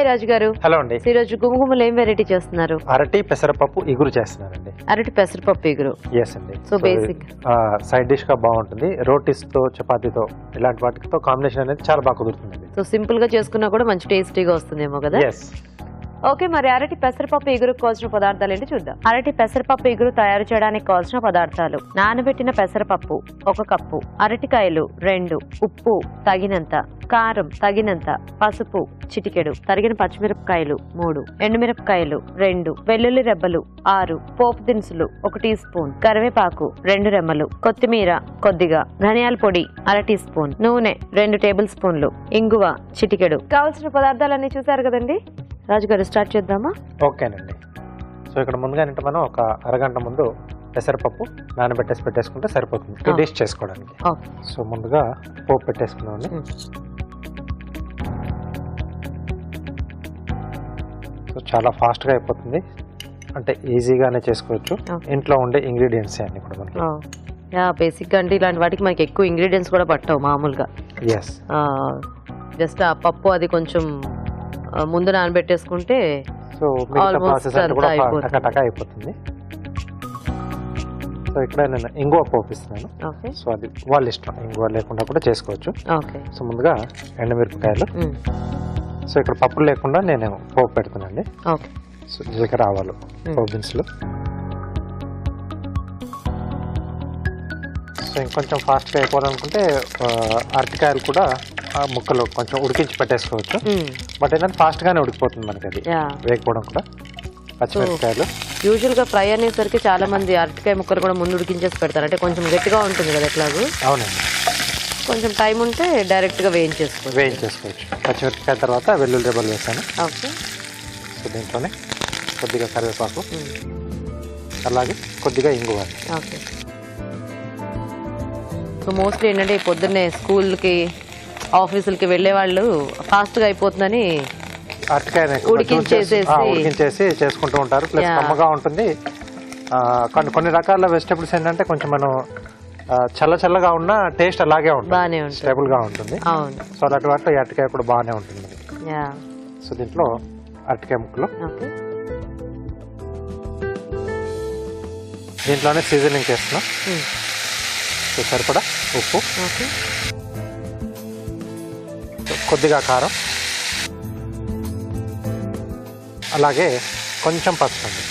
రాజు గారు. హలో అండి. ఈ రోజు గుమగుమలు ఏం వెరైటీ చేస్తున్నారు? అరటి పెసరపప్పు ఇగురు చేస్తున్నారండి. అరటి పెసరపప్పు ఇగురు. ఎస్ అండి. సో బేసిక్ సైడ్ డిష్ గా బాగుంటుంది. రోటీస్ తో చపాతీతో ఇలాంటి వాటితో కాంబినేషన్ అనేది చాలా బాగా కుదురుతుంది. సో సింపుల్ గా చేసుకున్నా కూడా మంచి టేస్టీగా వస్తుందేమో కదా. ఓకే, మరి అరటి పెసరపప్పు ఇగురుకు కావాల్సిన పదార్థాలు ఏంటి చూద్దాం. అరటి పెసరపప్పు ఇగురు తయారు చేయడానికి కావాల్సిన పదార్థాలు: నానబెట్టిన పెసరపప్పు 1 కప్పు, అరటికాయలు 2, ఉప్పు తగినంత, కారం తగినంత, పసుపు చిటికెడు, తరిగిన పచ్చిమిరపకాయలు 3, ఎండుమిరపకాయలు 2, వెల్లుల్లి రెబ్బలు 6, పోపు దినుసులు 1 టీ స్పూన్, కరివేపాకు 2 రెమ్మలు, కొత్తిమీర కొద్దిగా, ధనియాల పొడి 1/2 టీ స్పూన్, నూనె 2 టేబుల్ స్పూన్లు, ఇంగువ చిటికెడు. కావాల్సిన పదార్థాలన్నీ చూసారు కదండి. రాజుగారు స్టార్ట్ చేద్దామా? ఓకేనండి. సో ఇక్కడ ముందుగా ఏంటంటే మనం ఒక అరగంట ముందు పెసరపప్పు పెట్టేసుకుంటే సరిపోతుంది డిష్ చేసుకోవడానికి. సో ముందుగా పోపు పెట్టేసుకున్నామండి. సో చాలా ఫాస్ట్గా అయిపోతుంది, అంటే ఈజీగానే చేసుకోవచ్చు. ఇంట్లో ఉండే ఇంగ్రీడియంట్స్ అన్ని కూడా మనకి బేసిక్ గా అంటే ఇలాంటి వాటికి మనకి ఎక్కువ ఇంగ్రీడియంట్స్ కూడా పట్టవు మామూలుగా. జస్ట్ ఆ పప్పు అది కొంచెం ముందు నానబెట్టేసుకుంటే సో అయిపోతుంది. సో ఇక్కడ నేను ఇంగువ పోపిస్తున్నాను. సో అది వాళ్ళ ఇష్టం, ఇంగువ లేకుండా కూడా చేసుకోవచ్చు. సో ముందుగా ఎండుమిరపకాయలు. సో ఇక్కడ పప్పులు లేకుండా నేను పోపు పెడుతున్నానండి. సో జీలకర్ర ఆవాలు, పోపు దినుసులు. సో ఇంకొంచెం ఫాస్ట్గా అయిపోవాలనుకుంటే అరటికాయలు కూడా ముక్కలు కొంచెం ఉడికించి పెట్టేసుకోవచ్చు. బట్ ఏంటంటే ఫాస్ట్ గానే ఉడికిపోతుంది మనకి, అది వేయకపోవడం కూడా. పచ్చిమిరపకాయలు యూజువల్ గా ఫ్రై అనేసరికి చాలా మంది అరటికాయ ముక్కలు కూడా ముందు ఉడికించేసి పెడతారు, అంటే కొంచెం గట్టిగా ఉంటుంది కదా ఎట్లాగూ. అవునండి. కొంచెం టైం ఉంటే డైరెక్ట్ గా వేయించేసుకోవచ్చు. పచ్చిమిరపకాయ తర్వాత వెల్లుల్లి రెబ్బలు వేసాను. సో దీంట్లోనే కొద్దిగా కరివేపాకు, అలాగే కొద్దిగా ఇంగువ. సో మోస్ట్లీ ఏంటంటే పొద్దున్నే స్కూల్కి ఆఫీసులకి వెళ్ళే వాళ్ళు ఫాస్ట్ గా అయిపోతుందని ఉడికించేసి చేసుకుంటూ ఉంటారు. ప్లస్ కమ్మగా ఉంటుంది. కొన్ని రకాల వెజిటబుల్స్ ఏంటంటే కొంచెం మనం చల్లగా ఉన్న టేస్ట్ అలాగే ఉంటుంది, స్టేబుల్ గా ఉంటుంది. సో అలాంటి వాటిలో ఈ అరటికాయ కూడా బాగానే ఉంటుంది. సో దీంట్లో అరటికాయ ముక్కలు, దీంట్లోనే సీజనింగ్ చేస్తున్నాం. సో సరిపడా ఉప్పు, కొద్దిగా కారం, అలాగే కొంచెం పసుపు అండి.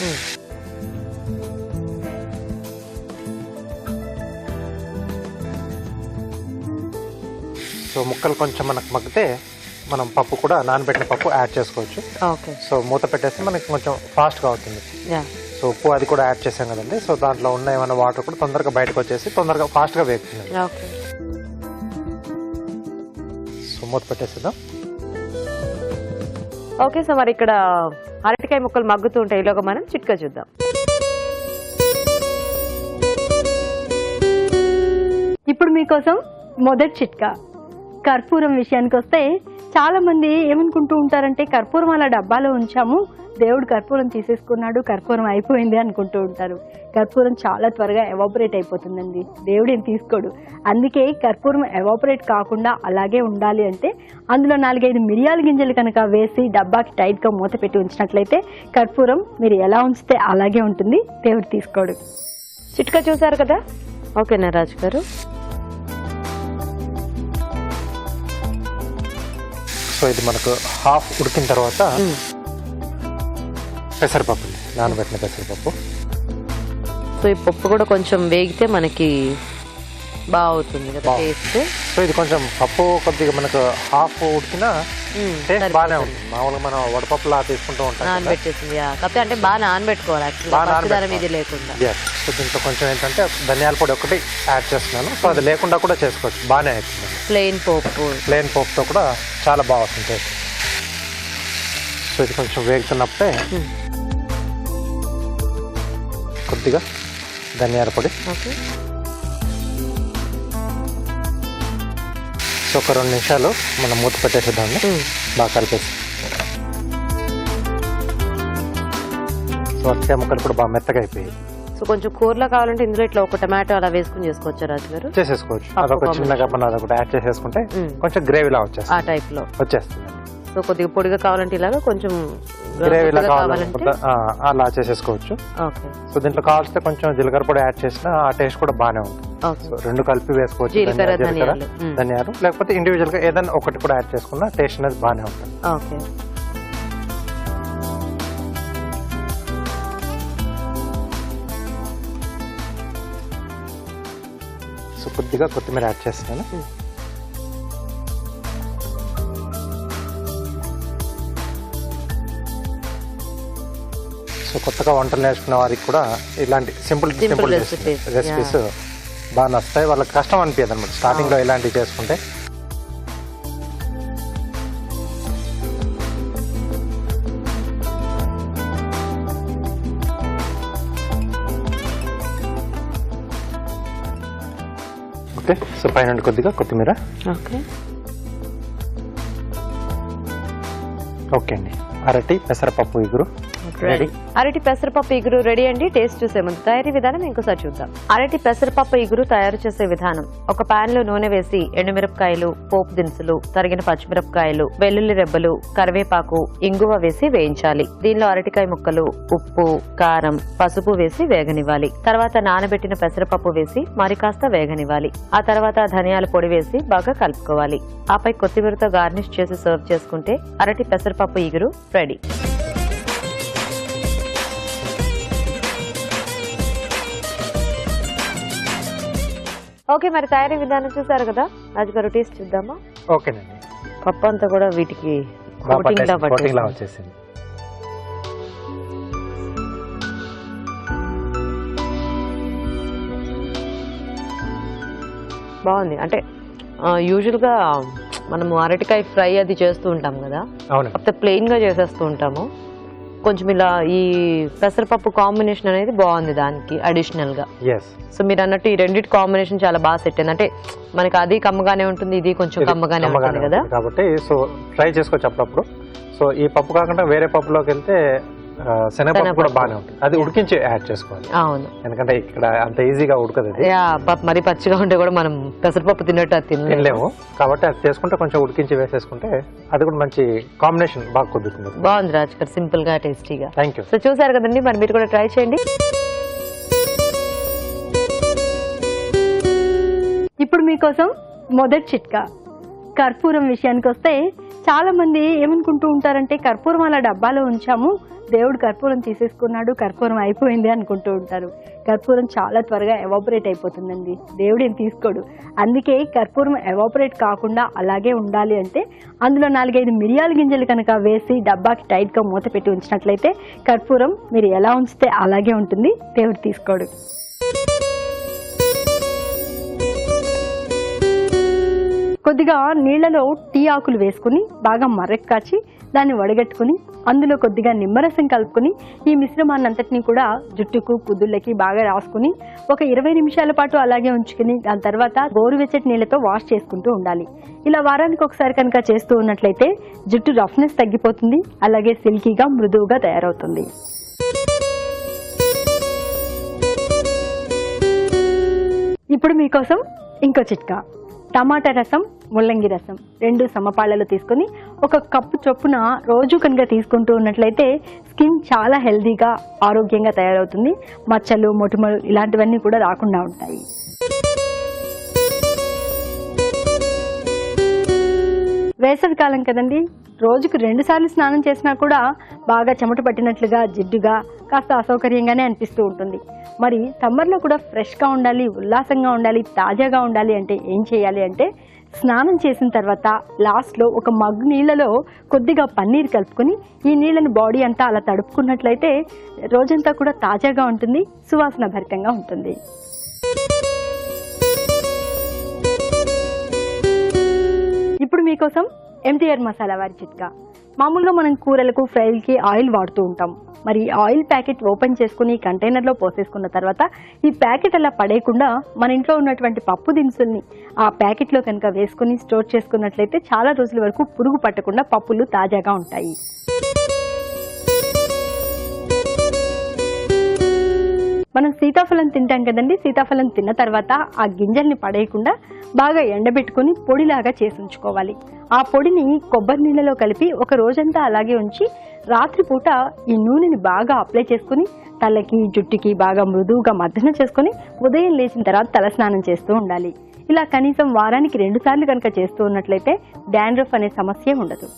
సో ముక్కలు కొంచెం మనకు మగ్గితే మనం పప్పు కూడా నానబెట్టిన పప్పు యాడ్ చేసుకోవచ్చు. సో మూత పెట్టేస్తే మనకి కొంచెం ఫాస్ట్గా అవుతుంది. సో ఉప్పు అది కూడా యాడ్ చేసాం కదండి. సో దాంట్లో ఉన్న ఏమైనా వాటర్ కూడా తొందరగా బయటకు వచ్చేసి తొందరగా ఫాస్ట్గా వేగుతుంది. సో మూత పెట్టేసేద్దాం. ఓకే, సో మరి ఇక్కడ అరటికాయ ముక్కలు మగ్గుతూ ఉంటాయి, ఈలోగా మనం చిట్కా చూద్దాం. ఇప్పుడు మీకోసం మొదటి చిట్కా. కర్పూరం విషయానికి వస్తే చాలా మంది ఏమనుకుంటూ ఉంటారంటే కర్పూరం అలా డబ్బాలో ఉంచాము, దేవుడు కర్పూరం తీసేసుకున్నాడు, కర్పూరం అయిపోయింది అనుకుంటూ ఉంటారు. కర్పూరం చాలా త్వరగా ఎవాపరేట్ అయిపోతుందండి, దేవుడు ఏం తీసుకోడు. అందుకే కర్పూరం ఎవాపరేట్ కాకుండా అలాగే ఉండాలి అంటే అందులో 4-5 మిరియాల గింజలు కనుక వేసి డబ్బాకి టైట్గా మూత పెట్టి ఉంచినట్లయితే కర్పూరం మీరు ఎలా ఉంచితే అలాగే ఉంటుంది, దేవుడు తీసుకోడు. చిట్కా చూసారు కదా. ఓకేనా రాజు గారు? సో ఇది మనకు హాఫ్ ఉడికిన తర్వాత పెసరపప్పు, నానబెట్టిన పెసరపప్పు. సో ఈ పప్పు కూడా కొంచెం వేగితే మనకి బాగా అవుతుంది కదా టేస్ట్. సో ఇది కొంచెం పప్పు కొద్దిగా మనకు హాఫ్ ఉడికినా టేస్ట్ బాగానే ఉంటుంది. మామూలుగా మనం వడపప్పులా తీసుకుంటూ ఉంటాం, నానబెట్టేసింది. కాకపోతే అంటే బాగా నానబెట్టుకోవాలి ఇది లేకుండా. సో దీంట్లో కొంచెం ఏంటంటే ధనియాల పొడి ఒకటి యాడ్ చేస్తున్నాను. సో అది లేకుండా కూడా చేసుకోవచ్చు, బాగానే అవుతుంది. ప్లెయిన్ పోపుతో కూడా చాలా బాగా వస్తుంది టేస్ట్. సో ఇది కొంచెం వేగుతున్నప్పుడే కొద్దిగా ధనియాల పొడి, సో ఒక 2 నిమిషాలు మనం మూత పెట్టేసేద్దాన్ని, బాగా కలిపేసి. సో అరటికాయ ముక్కలు కూడా బాగా మెత్తగా అయిపోయాయి. సో కొంచెం కూరలో కావాలంటే ఇందులో ఇట్లా ఒక టమాటో అలా వేసుకుని చేసుకోవచ్చు రాజు గారు. చేసేసుకోవచ్చు, అదొక చిన్నగా మనం అదొకటి యాడ్ చేసేసుకుంటే కొంచెం గ్రేవీలా వచ్చేస్తుంది, ఆ టైప్ లో వచ్చేస్తుంది. సో కొద్దిగా పొడిగా కావాలంటే ఇలాగా, కొంచెం గ్రేవీలా కావాలంటే అలా చేసేసుకోవచ్చు. ఓకే. సో దీంట్లో కావాల్సిన కొంచెం జీలకర్ర పొడి యాడ్ చేసినా ఆ టేస్ట్ కూడా బాగానే ఉంటుంది. సో రెండు కలిపి వేసుకోవచ్చు, జీలకర్ర ధనియాలు, లేకపోతే ఇండివిజువల్ గా ఏదైనా ఒకటి కూడా యాడ్ చేసుకున్నా టేస్ట్ అనేది బాగానే ఉంటుంది. ఓకే. సో కొద్దిగా కొత్తిమీర యాడ్ చేస్తాను. సో కొత్తగా వంటలు నేర్చుకున్న వారికి కూడా ఇలాంటి సింపుల్ రెసిపీస్ బాగా నచ్చుతాయి. వాళ్ళకి కష్టం అనిపించదు అనమాట స్టార్టింగ్ లో ఇలాంటివి చేసుకుంటే. ఓకే. సో పైన కొద్దిగా కొత్తిమీర. ఓకే. ఓకే అండి, అరటి పెసరపప్పు ఇగురు రెడీ. అరటి పెసరపప్పు ఇగురు రెడీ అండి. టేస్ట్ చూసే ముందు తయారీ విధానం ఇంకోసారి చూద్దాం. అరటి పెసరపప్పు ఇగురు తయారు చేసే విధానం: ఒక పాన్ లో నూనె వేసి ఎండుమిరపకాయలు, పోపు దినుసులు, తరిగిన పచ్చిమిరపకాయలు, వెల్లుల్లి రెబ్బలు, కరివేపాకు, ఇంగువ వేసి వేయించాలి. దీనిలో అరటికాయ ముక్కలు, ఉప్పు, కారం, పసుపు వేసి వేగనివ్వాలి. తర్వాత నానబెట్టిన పెసరపప్పు వేసి మరి కాస్త వేగనివ్వాలి. ఆ తర్వాత ధనియాల పొడి వేసి బాగా కలుపుకోవాలి. ఆపై కొత్తిమీరతో గార్నిష్ చేసి సర్వ్ చేసుకుంటే అరటి పెసరపప్పు ఇగురు రెడీ. ఓకే, మరి తయారీ విధానం చూసారు కదా, రాజు గారు టేస్ట్ చూద్దామా? ఓకేనండి. పప్పు అంతా కూడా వీటికి కోటింగ్ లా వచ్చేసింది. బాగుంది. అంటే యూజువల్ గా మనము అరటికాయ ఫ్రై అది చేస్తూ ఉంటాం కదా, కాకపోతే ప్లెయిన్ గా చేసేస్తూ ఉంటాము. కొంచెం ఇలా ఈ పెసరపప్పు కాంబినేషన్ అనేది బాగుంది దానికి అడిషనల్ గా. సో మీరు అన్నట్టు ఈ రెండింటి కాంబినేషన్ చాలా బాగా సెట్ అయింది. అంటే మనకి అది కమ్మగానే ఉంటుంది, ఇది కొంచెం కమ్మగానే ఉంటుంది కదా, కాబట్టి సో ట్రై చేసుకోవచ్చు అప్పుడప్పుడు. సో ఈ పప్పు కాకుండా వేరే పప్పులోకి వెళ్తే శనగపప్పు కూడా బాగానే ఉంటుంది, అది ఉడికించి యాడ్ చేసుకోవాలి. అవును, ఎందుకంటే ఇక్కడ అంత ఈజీగా ఉడకదు. మరి పచ్చిగా ఉంటే కూడా మనం పెసరపప్పు తిన్నట్టు అది తినలేము, కాబట్టి అది చేసుకుంటే కొంచెం ఉడికించి వేసేసుకుంటే అది కూడా మంచి కాంబినేషన్ బాగా కుదురుతుంది. బాగుంది రాజు గారు, సింపుల్ గా టేస్టీగా. Thank you. సో చూసారు కదండి, మరి మీరు కూడా ట్రై చేయండి. ఇప్పుడు మీకోసం మొదటి చిట్కా. కర్పూరం విషయానికి వస్తే చాలా మంది ఏమనుకుంటూ ఉంటారంటే కర్పూరం అలా డబ్బాలో ఉంచాము, దేవుడు కర్పూరం తీసేసుకున్నాడు, కర్పూరం అయిపోయింది అనుకుంటూ ఉంటారు. కర్పూరం చాలా త్వరగా ఎవాపరేట్ అయిపోతుందండి, దేవుడు ఏం తీసుకోడు. అందుకే కర్పూరం ఎవాపరేట్ కాకుండా అలాగే ఉండాలి అంటే అందులో 4-5 మిరియాల గింజలు కనుక వేసి డబ్బాకి టైట్గా మూత పెట్టి ఉంచినట్లయితే కర్పూరం మీరు ఎలా ఉంచితే అలాగే ఉంటుంది, దేవుడు తీసుకోడు. కొద్దిగా నీళ్లలో టీ ఆకులు వేసుకుని బాగా మర్రెక్కాచి దాన్ని వడగట్టుకుని అందులో కొద్దిగా నిమ్మరసం కలుపుకొని ఈ మిశ్రమాన్ని అంతటినీ కూడా జుట్టుకు కుదుళ్ళకి బాగా రాసుకుని ఒక 20 నిమిషాల పాటు అలాగే ఉంచుకుని దాని తర్వాత గోరువెచ్చటి నీళ్ళతో వాష్ చేసుకుంటూ ఉండాలి. ఇలా వారానికి ఒకసారి కనుక చేస్తూ ఉన్నట్లయితే జుట్టు రఫ్నెస్ తగ్గిపోతుంది, అలాగే సిల్కీగా మృదువుగా తయారవుతుంది. ఇప్పుడు మీకోసం ఇంకో చిట్కా. టమాటా రసం, ముల్లంగి రసం 2 సమపాళ్ళలో తీసుకొని 1 కప్పు చొప్పున రోజు కనుక తీసుకుంటూ ఉన్నట్లయితే స్కిన్ చాలా హెల్దీగా ఆరోగ్యంగా తయారవుతుంది. మచ్చలు, మొటిమలు ఇలాంటివన్నీ కూడా రాకుండా ఉంటాయి. వేసవి కాలం కదండి, రోజుకు 2 సార్లు స్నానం చేసినా కూడా బాగా చెమట పట్టినట్లుగా, జిడ్డుగా, కాస్త అసౌకర్యంగానే అనిపిస్తూ ఉంటుంది. మరి సమ్మర్లో కూడా ఫ్రెష్గా ఉండాలి, ఉల్లాసంగా ఉండాలి, తాజాగా ఉండాలి అంటే ఏం చేయాలి అంటే స్నానం చేసిన తర్వాత లాస్ట్లో 1 మగ్గు నీళ్ళలో కొద్దిగా పన్నీర్ కలుపుకొని ఈ నీళ్ళని బాడీ అంతా అలా తడుపుకున్నట్లయితే రోజంతా కూడా తాజాగా ఉంటుంది, సువాసన భరితంగా ఉంటుంది. ఇప్పుడు మీకోసం MTR మసాలా వారి చిట్కా. మామూలుగా మనం కూరలకు, ఫ్రైలకి ఆయిల్ వాడుతూ ఉంటాం. మరి ఆయిల్ ప్యాకెట్ ఓపెన్ చేసుకుని కంటైనర్లో పోసేసుకున్న తర్వాత ఈ ప్యాకెట్ అలా పడేయకుండా మన ఇంట్లో ఉన్నటువంటి పప్పు దినుసుల్ని ఆ ప్యాకెట్లో కనుక వేసుకుని స్టోర్ చేసుకున్నట్లయితే చాలా రోజుల వరకు పురుగు పట్టకుండా పప్పులు తాజాగా ఉంటాయి. మనం సీతాఫలం తింటాం కదండి, సీతాఫలం తిన్న తర్వాత ఆ గింజల్ని పడేయకుండా బాగా ఎండబెట్టుకుని పొడిలాగా చేసి ఉంచుకోవాలి. ఆ పొడిని కొబ్బరి నీళ్ళలో కలిపి ఒక రోజంతా అలాగే ఉంచి రాత్రిపూట ఈ నూనెని బాగా అప్లై చేసుకుని తలకి జుట్టుకి బాగా మృదువుగా మర్దన చేసుకుని ఉదయం లేచిన తర్వాత తలస్నానం చేస్తూ ఉండాలి. ఇలా కనీసం వారానికి 2 సార్లు కనుక చేస్తూ ఉన్నట్లయితే డాండ్రఫ్ అనే సమస్య ఉండదు.